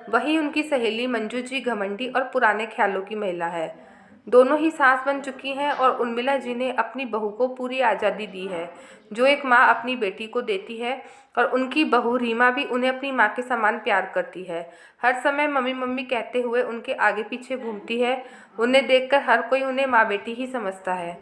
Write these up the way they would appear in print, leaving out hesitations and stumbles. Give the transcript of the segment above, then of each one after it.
वहीं उनकी सहेली मंजू जी घमंडी और पुराने ख्यालों की महिला है। दोनों ही सास बन चुकी हैं और उर्मिला जी ने अपनी बहू को पूरी आज़ादी दी है, जो एक माँ अपनी बेटी को देती है। और उनकी बहू रीमा भी उन्हें अपनी माँ के समान प्यार करती है। हर समय मम्मी मम्मी कहते हुए उनके आगे पीछे घूमती है। उन्हें देखकर हर कोई उन्हें माँ बेटी ही समझता है।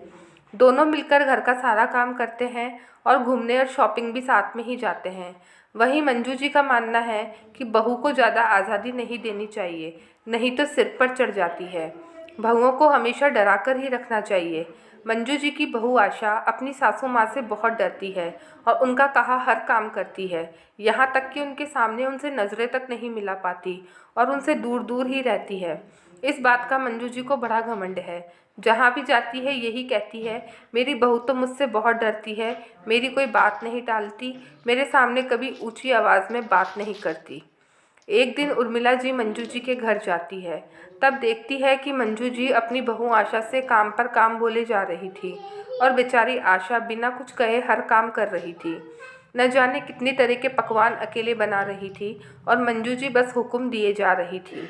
दोनों मिलकर घर का सारा काम करते हैं और घूमने और शॉपिंग भी साथ में ही जाते हैं। वहीं मंजू जी का मानना है कि बहू को ज़्यादा आज़ादी नहीं देनी चाहिए, नहीं तो सिर पर चढ़ जाती है। बहुओं को हमेशा डरा कर ही रखना चाहिए। मंजू जी की बहू आशा अपनी सासू माँ से बहुत डरती है और उनका कहा हर काम करती है। यहाँ तक कि उनके सामने उनसे नज़रें तक नहीं मिला पाती और उनसे दूर दूर ही रहती है। इस बात का मंजू जी को बड़ा घमंड है। जहाँ भी जाती है यही कहती है, मेरी बहू तो मुझसे बहुत डरती है, मेरी कोई बात नहीं टालती, मेरे सामने कभी ऊंची आवाज़ में बात नहीं करती। एक दिन उर्मिला जी मंजू जी के घर जाती है। तब देखती है कि मंजू जी अपनी बहू आशा से काम पर काम बोले जा रही थी और बेचारी आशा बिना कुछ कहे हर काम कर रही थी। न जाने कितनी तरह के पकवान अकेले बना रही थी और मंजू जी बस हुक्म दिए जा रही थी।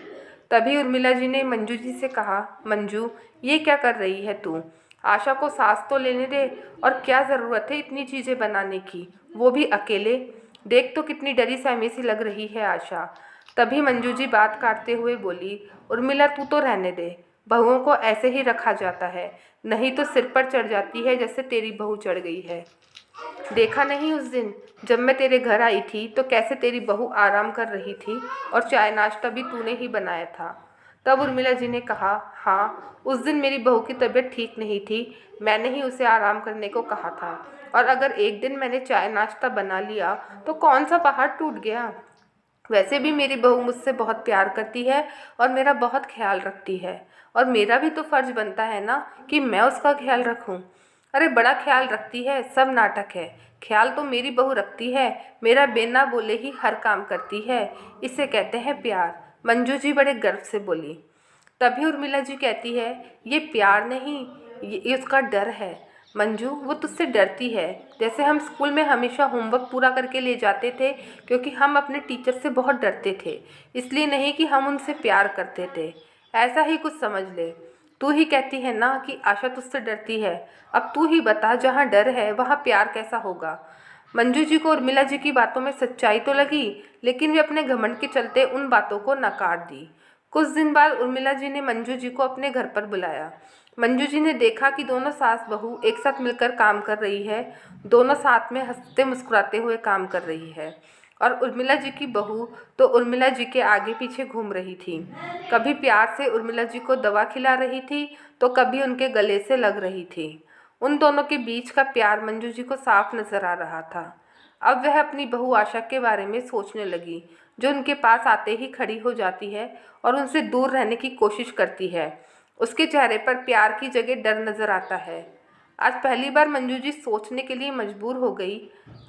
तभी उर्मिला जी ने मंजू जी से कहा, मंजू ये क्या कर रही है तू? आशा को सांस तो लेने दे। और क्या ज़रूरत है इतनी चीज़ें बनाने की, वो भी अकेले? देख तो कितनी डरी सहमी सी लग रही है आशा। तभी मंजू जी बात काटते हुए बोली, उर्मिला तू तो रहने दे, बहुओं को ऐसे ही रखा जाता है, नहीं तो सिर पर चढ़ जाती है जैसे तेरी बहू चढ़ गई है। देखा नहीं उस दिन जब मैं तेरे घर आई थी तो कैसे तेरी बहू आराम कर रही थी और चाय नाश्ता भी तूने ही बनाया था। तब उर्मिला जी ने कहा, हाँ उस दिन मेरी बहू की तबीयत ठीक नहीं थी, मैंने ही उसे आराम करने को कहा था। और अगर एक दिन मैंने चाय नाश्ता बना लिया तो कौन सा पहाड़ टूट गया। वैसे भी मेरी बहू मुझसे बहुत प्यार करती है और मेरा बहुत ख्याल रखती है, और मेरा भी तो फ़र्ज़ बनता है ना कि मैं उसका ख्याल रखूं। अरे बड़ा ख्याल रखती है, सब नाटक है। ख्याल तो मेरी बहू रखती है, मेरा बिना बोले ही हर काम करती है, इसे कहते हैं प्यार। मंजू जी बड़े गर्व से बोली। तभी उर्मिला जी कहती है, ये प्यार नहीं, ये उसका डर है। मंजू वो तुझसे डरती है, जैसे हम स्कूल में हमेशा होमवर्क पूरा करके ले जाते थे क्योंकि हम अपने टीचर से बहुत डरते थे, इसलिए नहीं कि हम उनसे प्यार करते थे। ऐसा ही कुछ समझ ले। तू ही कहती है ना कि आशा तुझसे डरती है, अब तू ही बता जहाँ डर है वहाँ प्यार कैसा होगा। मंजू जी को उर्मिला जी की बातों में सच्चाई तो लगी, लेकिन वे अपने घमंड के चलते उन बातों को नकार दी। कुछ दिन बाद उर्मिला जी ने मंजू जी को अपने घर पर बुलाया। मंजू जी ने देखा कि दोनों सास बहू एक साथ मिलकर काम कर रही है, दोनों साथ में हंसते मुस्कुराते हुए काम कर रही है। और उर्मिला जी की बहू तो उर्मिला जी के आगे पीछे घूम रही थी, कभी प्यार से उर्मिला जी को दवा खिला रही थी तो कभी उनके गले से लग रही थी। उन दोनों के बीच का प्यार मंजू जी को साफ नजर आ रहा था। अब वह अपनी बहू आशा के बारे में सोचने लगी, जो उनके पास आते ही खड़ी हो जाती है और उनसे दूर रहने की कोशिश करती है। उसके चेहरे पर प्यार की जगह डर नजर आता है। आज पहली बार मंजू जी सोचने के लिए मजबूर हो गई।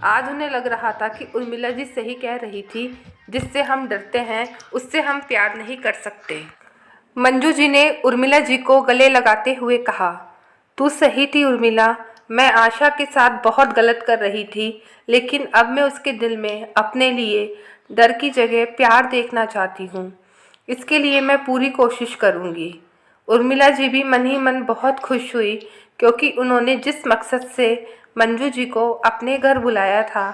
आज उन्हें लग रहा था कि उर्मिला जी सही कह रही थी, जिससे हम डरते हैं उससे हम प्यार नहीं कर सकते। मंजू जी ने उर्मिला जी को गले लगाते हुए कहा, तू सही थी उर्मिला, मैं आशा के साथ बहुत गलत कर रही थी, लेकिन अब मैं उसके दिल में अपने लिए डर की जगह प्यार देखना चाहती हूँ। इसके लिए मैं पूरी कोशिश करूँगी। उर्मिला जी भी मन ही मन बहुत खुश हुई, क्योंकि उन्होंने जिस मकसद से मंजू जी को अपने घर बुलाया था